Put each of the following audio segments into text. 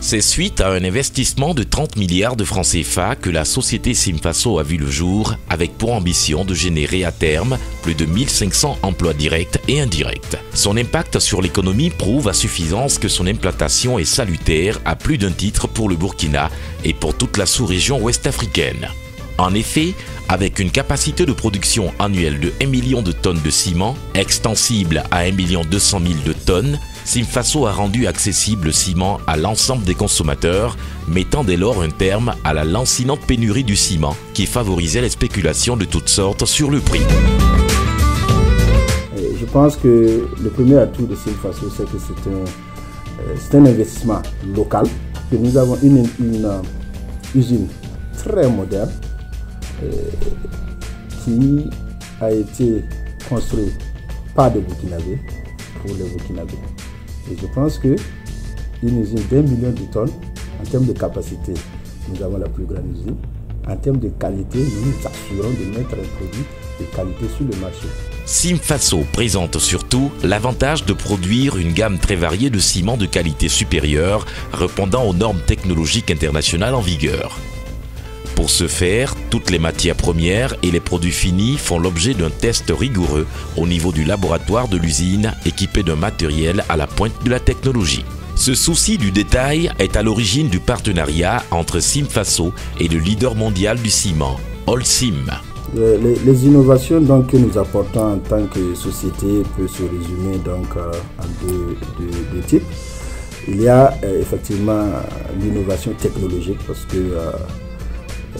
C'est suite à un investissement de 30 milliards de francs CFA que la société Simfaso a vu le jour, avec pour ambition de générer à terme plus de 1500 emplois directs et indirects. Son impact sur l'économie prouve à suffisance que son implantation est salutaire à plus d'un titre pour le Burkina et pour toute la sous-région ouest-africaine. En effet, avec une capacité de production annuelle de 1 million de tonnes de ciment, extensible à 1 200 000 de tonnes, Simfaso a rendu accessible le ciment à l'ensemble des consommateurs, mettant dès lors un terme à la lancinante pénurie du ciment qui favorisait les spéculations de toutes sortes sur le prix. Je pense que le premier atout de Simfaso, c'est que c'est un investissement local, que nous avons une usine très moderne qui a été construite par des Burkinabés pour les Burkinabés. Et je pense qu'une usine d'1 million de tonnes, en termes de capacité, nous avons la plus grande usine. En termes de qualité, nous nous assurons de mettre un produit de qualité sur le marché. Simfaso présente surtout l'avantage de produire une gamme très variée de ciments de qualité supérieure, répondant aux normes technologiques internationales en vigueur. Pour ce faire, toutes les matières premières et les produits finis font l'objet d'un test rigoureux au niveau du laboratoire de l'usine équipé d'un matériel à la pointe de la technologie. Ce souci du détail est à l'origine du partenariat entre Simfaso et le leader mondial du ciment, Holcim. Les innovations donc, que nous apportons en tant que société peuvent se résumer donc, en deux types. Il y a effectivement l'innovation technologique parce que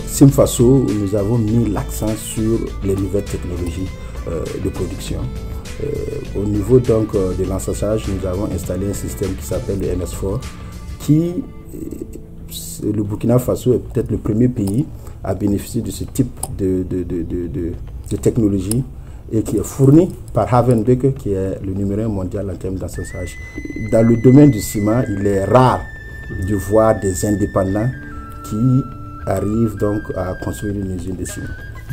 Simfaso, nous avons mis l'accent sur les nouvelles technologies de production. Au niveau donc de l'ensaçage, nous avons installé un système qui s'appelle le MS4, qui, le Burkina Faso est peut-être le premier pays à bénéficier de ce type de technologie et qui est fourni par Havenbeek, qui est le numéro 1 mondial en termes d'ensaçage. Dans le domaine du ciment, il est rare de voir des indépendants qui arrive donc à construire une usine de ciment.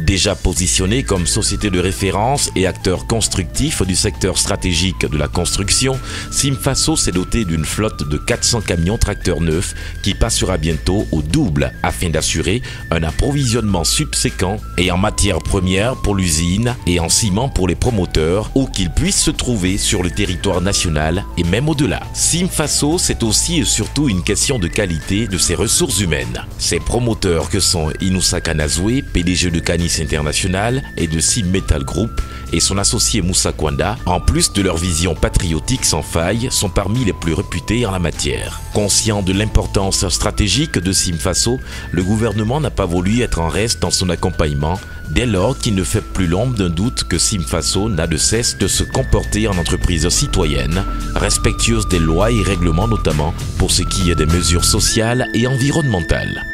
Déjà positionné comme société de référence et acteur constructif du secteur stratégique de la construction, Simfaso s'est doté d'une flotte de 400 camions tracteurs neufs qui passera bientôt au double afin d'assurer un approvisionnement subséquent et en matières premières pour l'usine et en ciment pour les promoteurs où qu'ils puissent se trouver sur le territoire national et même au-delà. Simfaso, c'est aussi et surtout une question de qualité de ses ressources humaines. Ses promoteurs que sont Inoussa Kanazoué, PDG de Canis International et de Sim Metal Group et son associé Moussa Kwanda, en plus de leur vision patriotique sans faille, sont parmi les plus réputés en la matière. Conscient de l'importance stratégique de Simfaso, le gouvernement n'a pas voulu être en reste dans son accompagnement, dès lors qu'il ne fait plus l'ombre d'un doute que Simfaso n'a de cesse de se comporter en entreprise citoyenne, respectueuse des lois et règlements notamment pour ce qui est des mesures sociales et environnementales.